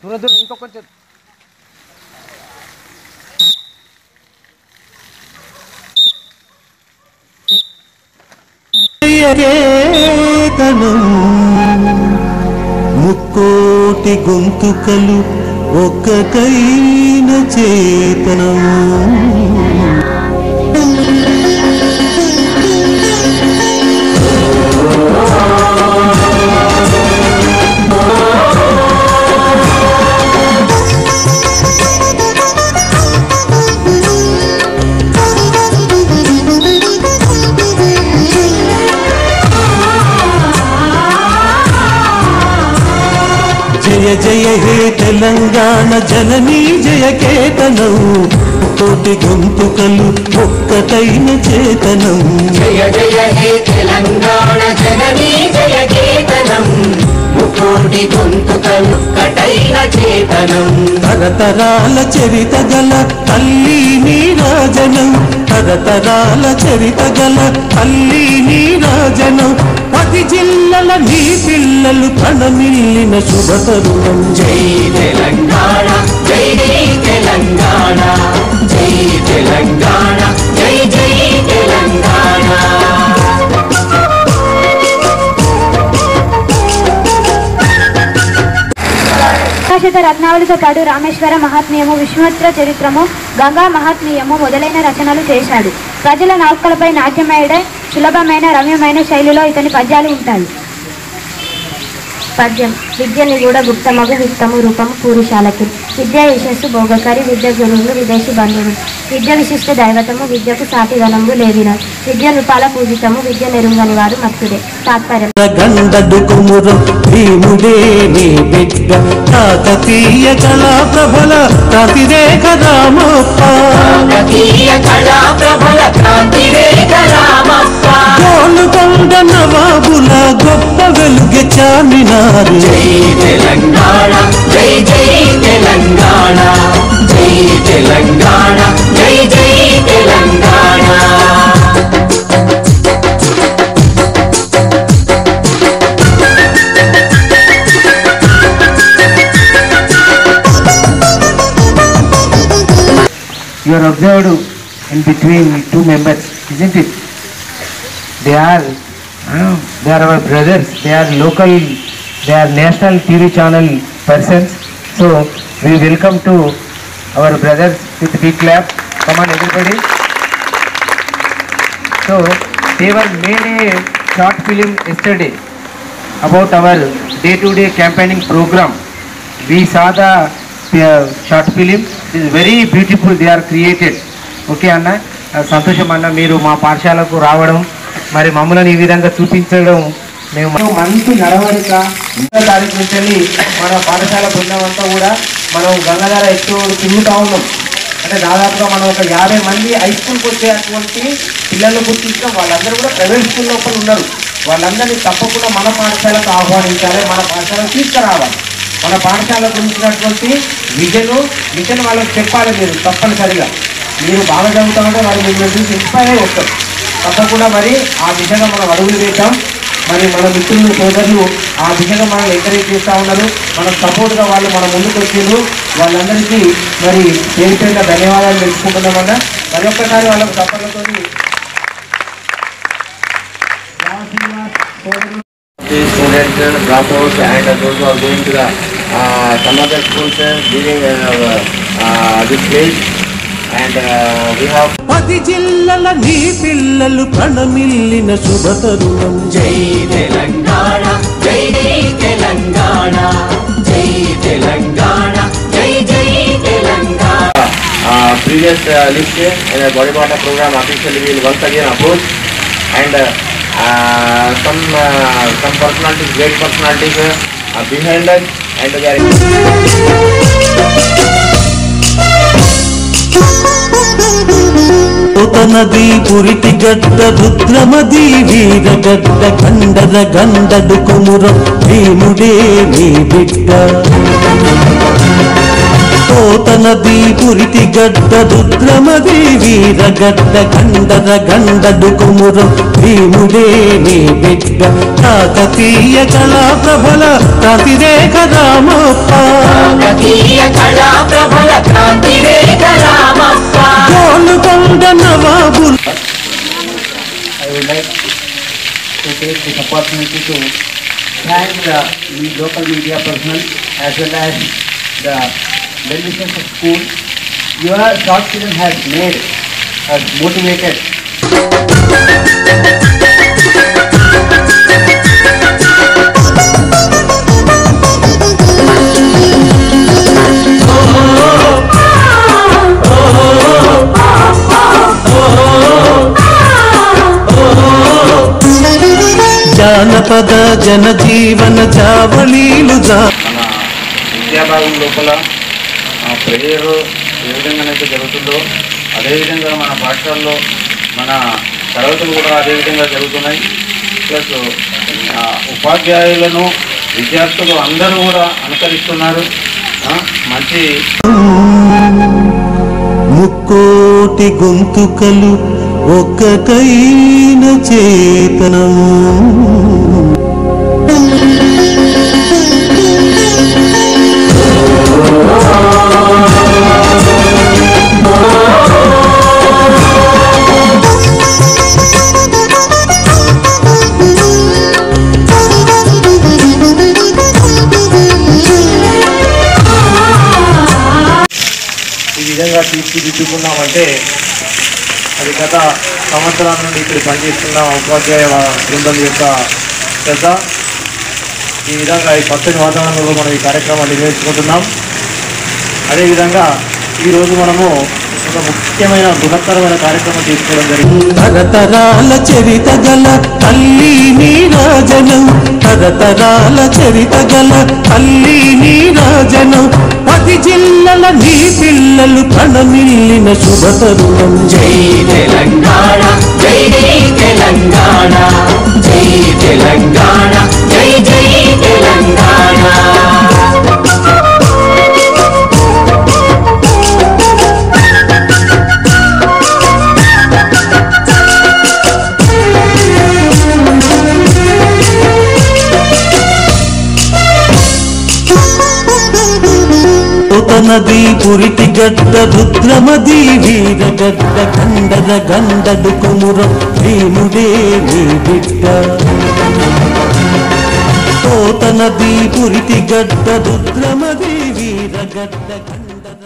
దూరం దూరం ఇంకో కొంచెం ముక్కోటి గొంతుకలు ఒక్కటైన చేతనము జయ జయ హే తెలంగాణ జననీ జయ కేతనం కోటి గొంతుకలు ఒక్కటైన చేతనం జయ జయ హే తెలంగాణ జననీ జయ కేతనం కోటి గొంతుకలు ఒక్కటైన చేతనం తరతరాల చరిత గల తల్లి నీరాజనం తరతరాల చరిత గల తల్లి నీరాజనం 10 జిల్లల నీ పిల్లలు ప్రణమిల్లిన శుభతరుణం జై తెలంగాణ జై జై తెలంగాణ జై తెలంగాణ జై జై తెలంగాణ రత్నావళితో పాటు రామేశ్వర మహాత్మ్యము విశ్వమిత్ర చరిత్రము గంగా మహాత్మ్యము మొదలైన రచనలు చేశాడు. ప్రజల నాలుకలపై నాట్యమేడే సులభమైన రమ్యమైన శైలిలో ఇతని పద్యాలు ఉంటాయి. పద్యం విద్యని కూడా గుప్తమగు విత్తము రూపము పూరుషాలకి విద్య యశస్సు భోగకరి విద్య గురువులు విదేశీ బంధువులు విద్య విశిష్ట దైవతము విద్యకు సాటి గణము లేవిన విద్య నృపాల పూజితము విద్య నెరుంగని వారు మత్తుడే. తాత్పర్యం కాకతీయ కళా ప్రబల కాంతిరేఖ రామప్ప గోలుకొండ నవాబుల గొప్ప వెలుగె చామినారు జై తెలంగాణ జై జై తెలంగాణ జై తెలంగాణ జై జై Telangana You are observed in between two members, isn't it? They are our brothers. They are local. They are national TV channel persons. So we welcome to our brothers with big clap. Come on, everybody. So they were made a short film yesterday about our day-to-day campaigning program. We saw the short film. It is very beautiful. They are created. Okay, Anna. సంతోషం అన్న మీరు మా పాఠశాలకు రావడం మరి మమ్మల్ని ఈ విధంగా చూపించడం మేము మంచి నడవడిక 3వ తారీఖు నుంచి మన పాఠశాల బృందం అంతా కూడా మనం గంగాధార ఎక్కువ తిరుగుతూ ఉన్నాం. అంటే దాదాపుగా మనం ఒక 50 మంది హై స్కూల్కి వచ్చేటువంటి పిల్లలు గుర్తించడం వాళ్ళందరూ కూడా ప్రైవేట్ స్కూల్ లోపల ఉన్నారు. వాళ్ళందరినీ తప్పకుండా మన పాఠశాలకు ఆహ్వానించాలి, మన పాఠశాలకు తీసుకురావాలి. మన పాఠశాల గురించినటువంటి విజన్ వాళ్ళకి చెప్పాలి. మీరు తప్పనిసరిగా మీరు బాగా చదువుతామంటే వాళ్ళు మీరు చూసి ఇన్స్పైర్ అయి వస్తారు. తప్పకుండా మరి ఆ దిశగా మనం అడుగులు వేద్దాం. మరి మన మిత్రులు సోదరులు ఆ దిశగా మనల్ని ఎంకరేజ్ చేస్తూ ఉన్నారు. మనకు సపోర్ట్గా వాళ్ళు మన ముందుకు వచ్చిండ్రు. వాళ్ళందరికీ మరి పేరుపేరుగా ధన్యవాదాలు తెలుసుకుంటున్నామన్నా. మరి ఒక్కసారి వాళ్ళకు తప్పలతో students, dropouts, and those who are going to the some other schools during this place, and we have 10 జిల్లల నీ పిల్లలు ప్రణమిల్లిన శుభతరుణం జై తెలంగాణ జై జై తెలంగాణ జై తెలంగాణ జై జై Telangana. previous list in the body water program officially will once again approach, and some personalities, great personalities behind us, and they are నది పురిటి గడ్డ రుద్రమది వీరగడ్డ గండర గండడు కొముర భీముడే నీ బిడ్డ పోతనది పురిటి గడ్డ రుద్రమది వీరగడ్డ గండర గండడు కుమురం భీముడే నీ బిడ్డ కాకతీయ కళా ప్రబల కాంతిరేఖ Ramappa Golconda నవాబుల్. I would like to take this opportunity to thank the local media personnel as well as the well-wishers of school. Your short film has made us motivated. జానపద జనజీవన జావళీలు మన విద్యాభాగం లోపల ప్రేయర్ ఏ విధంగానైతే జరుగుతుందో అదేవిధంగా మన పాఠశాలలో మన తరగతులు కూడా అదేవిధంగా జరుగుతున్నాయి. ప్లస్ ఉపాధ్యాయులను విద్యార్థులు అందరూ కూడా అనుసరిస్తున్నారు. మంచి ముక్కోటి గొంతుకలు ఒక్కటైన చేతనం ఈ విధంగా తీర్చిదిద్దుకున్నామంటే అది గత సంవత్సరాల నుండి ఇక్కడ పనిచేస్తున్న ఉపాధ్యాయ బృందం యొక్క శ్రద్ధ. ఈ విధంగా ఈ పచ్చని వాతావరణంలో మనం ఈ కార్యక్రమాన్ని నిర్వహించుకుంటున్నాం. అదేవిధంగా ఈరోజు మనము ఒక ముఖ్యమైన బృహత్తరమైన కార్యక్రమం తీసుకోవడం జరిగింది. తరతరాల చరిత గల తల్లి నీరాజనం తరతరాల చరిత గల తల్లి నీరాజనం 10 జిల్లల నీ పిల్లలు ప్రణమిల్లిన శుభతరుణం. జై తెలంగాణ జై జై తెలంగాణ జై తెలంగాణ జై జై తెలంగాణ. నది పురిటి గడ్డ రుద్రమది వీరగడ్డ గండర గండడు కుమురం భీముడే నీ బిడ్డ పోతనది పురిటి గడ్డ రుద్రమది వీరగడ్డ గండర